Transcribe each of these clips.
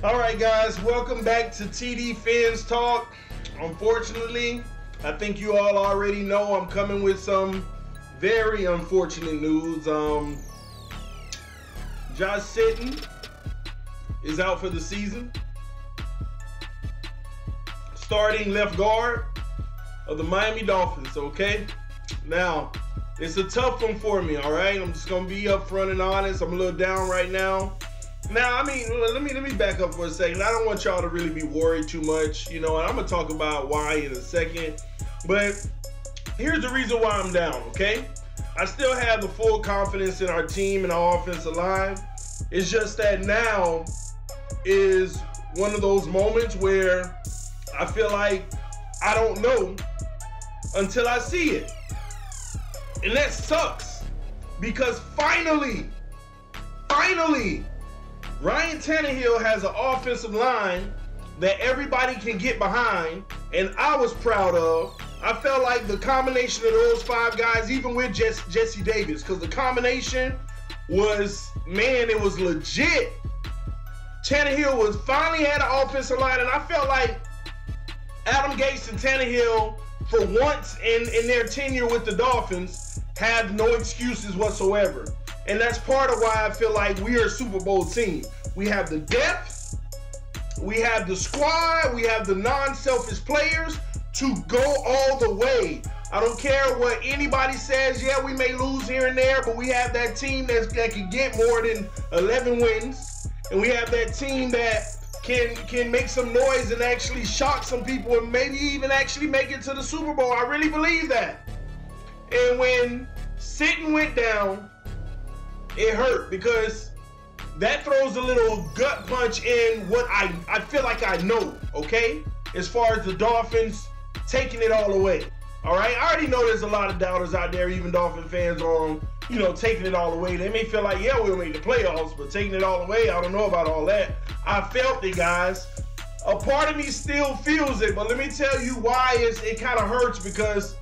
All right, guys, welcome back to TD Fans Talk. Unfortunately, I think you all already know I'm coming with some very unfortunate news. Josh Sitton is out for the season. Starting left guard of the Miami Dolphins, okay? Now, it's a tough one for me, all right? I'm just going to be upfront and honest. I'm a little down right now. Now, I mean, let me back up for a second. I don't want y'all to really be worried too much, you know, and I'm going to talk about why in a second. But here's the reason why I'm down, okay? I still have the full confidence in our team and our offensive line. It's just that now is one of those moments where I feel like I don't know until I see it. And that sucks because finally, Ryan Tannehill has an offensive line that everybody can get behind, and I was proud of. I felt like the combination of those five guys, even with Jesse Davis, because the combination was, man, it was legit. Tannehill finally had an offensive line, and I felt like Adam Gase and Tannehill, for once in their tenure with the Dolphins, have no excuses whatsoever. And that's part of why I feel like we are a Super Bowl team. We have the depth, we have the squad, we have the non-selfish players to go all the way. I don't care what anybody says. Yeah, we may lose here and there, but we have that team that can get more than 11 wins. And we have that team that can make some noise and actually shock some people and maybe even actually make it to the Super Bowl. I really believe that. And when Sitton went down, it hurt because that throws a little gut punch in what I feel like I know, okay? As far as the Dolphins taking it all away, all right? I already know there's a lot of doubters out there, even Dolphin fans on, you know, taking it all away. They may feel like, yeah, we'll make the playoffs, but taking it all away, I don't know about all that. I felt it, guys. A part of me still feels it, but let me tell you why it kind of hurts, because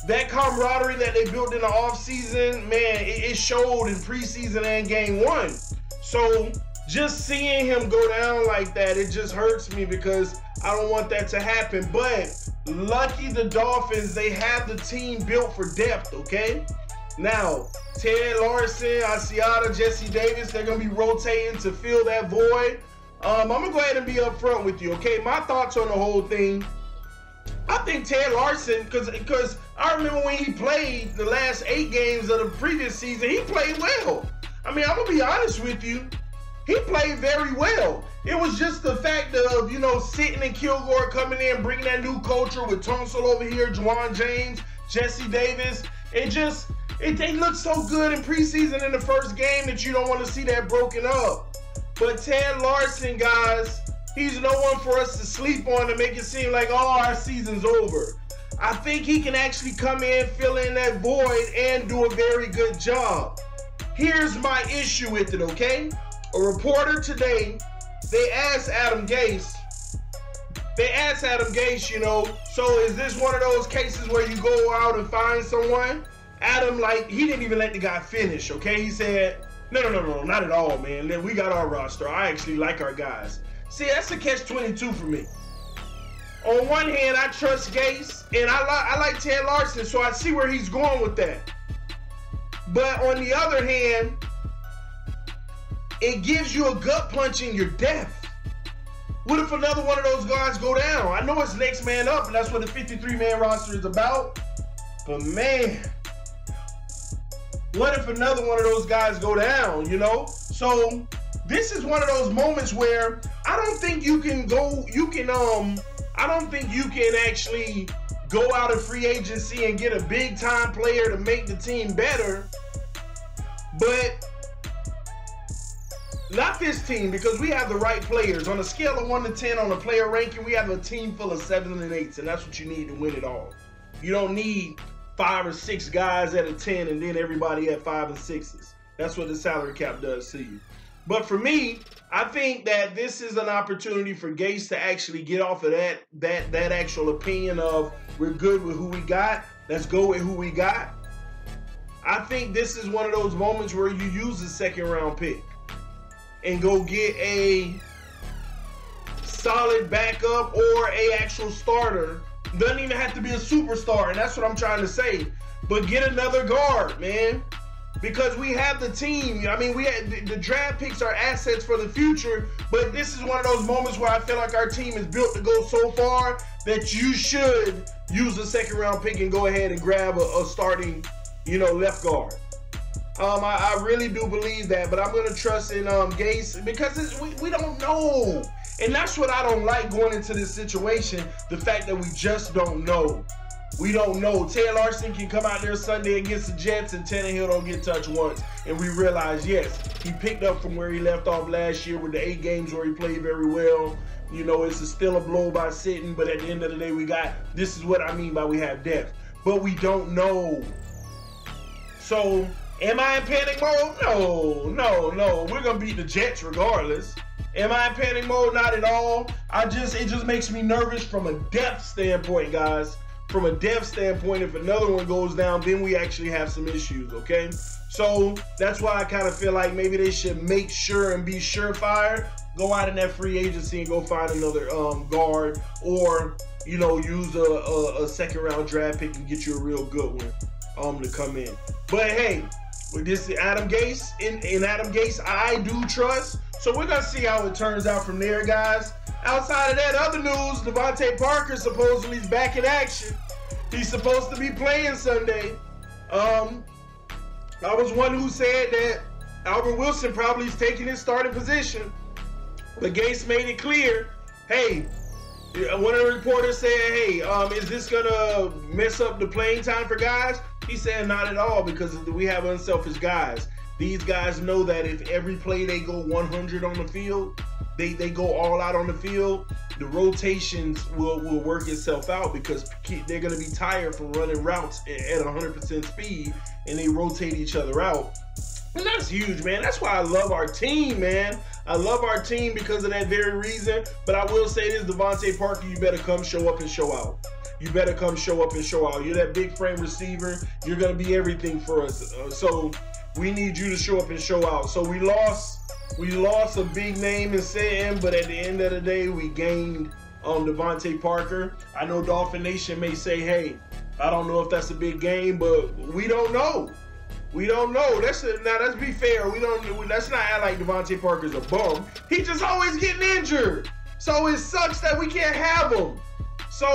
that camaraderie that they built in the offseason, man, it showed in preseason and game one. So just seeing him go down like that, it just hurts me because I don't want that to happen. But lucky the Dolphins, they have the team built for depth, okay? Now, Ted Larson, Asiata, Jesse Davis, they're going to be rotating to fill that void. I'm going to go ahead and be upfront with you, okay? My thoughts on the whole thing, I think Ted Larson, because I remember when he played the last 8 games of the previous season, he played well. I mean, I'm going to be honest with you. He played very well. It was just the fact of, you know, Sitton and Kilgore coming in, bringing that new culture with Tunsil over here, Juwan James, Jesse Davis. They looked so good in preseason in the first game that you don't want to see that broken up. But Ted Larson, guys, he's no one for us to sleep on and make it seem like, oh, our season's over. I think he can actually come in, fill in that void, and do a very good job. Here's my issue with it, okay? A reporter today, they asked Adam Gase, you know, so is this one of those cases where you go out and find someone? Adam, like, he didn't even let the guy finish, okay? He said, no, not at all, man. We got our roster. I actually like our guys. See, that's a catch-22 for me. On one hand, I trust Gase, and I like Ted Larson, so I see where he's going with that. But on the other hand, it gives you a gut punch in your depth. What if another one of those guys go down? I know it's next man up, and that's what the 53-man roster is about. But man, what if another one of those guys go down, you know? So this is one of those moments where I don't think you can actually go out of free agency and get a big time player to make the team better. But not this team, because we have the right players. On a scale of 1 to 10 on a player ranking, we have a team full of 7s and 8s, and that's what you need to win it all. You don't need 5 or 6 guys at a 10 and then everybody at 5 and 6s. That's what the salary cap does to you. But for me, I think that this is an opportunity for Gase to actually get off of that actual opinion of we're good with who we got. Let's go with who we got. I think this is one of those moments where you use a second-round pick and go get a solid backup or a actual starter. Doesn't even have to be a superstar, and that's what I'm trying to say. But get another guard, man. Because we have the team. I mean, we had the draft picks are assets for the future, but this is one of those moments where I feel like our team is built to go so far that you should use a second round pick and go ahead and grab a starting, left guard. I really do believe that, but I'm going to trust in Gase because we don't know. And that's what I don't like going into this situation, the fact that we just don't know. We don't know. Ted Larson can come out there Sunday against the Jets and Tannehill don't get touched once. And we realize, yes, he picked up from where he left off last year with the 8 games where he played very well. It's still a blow by sitting, but at the end of the day, this is what I mean by we have depth. But we don't know. So, am I in panic mode? No. We're going to beat the Jets regardless. Am I in panic mode? Not at all. It just makes me nervous from a depth standpoint, guys. From a depth standpoint, if another one goes down, then we actually have some issues, okay? So that's why I kind of feel like maybe they should make sure and be surefire. Go out in that free agency and go find another guard, or use a second round draft pick and get you a real good one to come in. But hey, with this Adam Gase, in Adam Gase, I do trust. So we're gonna see how it turns out from there, guys. Outside of that, other news, Devontae Parker supposedly is back in action. He's supposed to be playing Sunday. I was one who said that Albert Wilson probably is taking his starting position. But Gase made it clear, hey, one of the reporters said, hey, is this going to mess up the playing time for guys? He said not at all, because we have unselfish guys. These guys know that if every play they go 100 on the field, they go all out on the field, the rotations will work itself out, because they're going to be tired from running routes at 100% speed, and they rotate each other out. And that's huge, man. That's why I love our team, man. I love our team because of that very reason. But I will say this, Devontae Parker, you better come show up and show out. You better come show up and show out. You're that big frame receiver. You're going to be everything for us. So we need you to show up and show out. So we lost a big name in Sam, but at the end of the day, we gained Devontae Parker. I know Dolphin Nation may say, hey, I don't know if that's a big game, but we don't know. We don't know. Now, let's be fair. Let's not act like Devontae Parker's a bum. He just always getting injured. So it sucks that we can't have him. So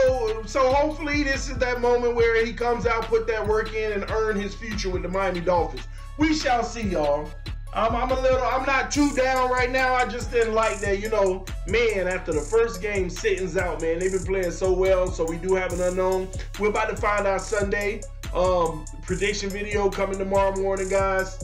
hopefully this is that moment where he comes out, put that work in, and earn his future with the Miami Dolphins. We shall see, y'all. I'm not too down right now. I just didn't like that, man, after the first game, Sitton's out, man. They've been playing so well, so we do have an unknown. We're about to find out Sunday. Prediction video coming tomorrow morning, guys.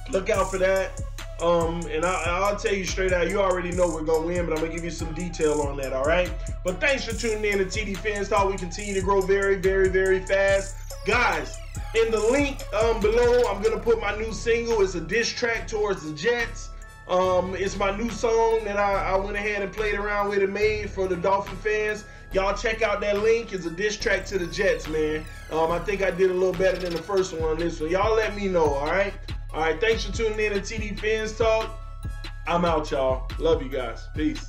Look out for that. And I'll tell you straight out, you already know we're going to win, but I'm going to give you some detail on that, all right? But thanks for tuning in to TD Fans Talk. We continue to grow very, very, very fast. Guys, in the link below, I'm going to put my new single. It's a diss track towards the Jets. It's my new song that I went ahead and played around with and made for the Dolphin fans. Y'all check out that link. It's a diss track to the Jets, man. I think I did a little better than the first one on this one. Y'all let me know, all right? All right, thanks for tuning in to TD Fans Talk. I'm out, y'all. Love you guys. Peace.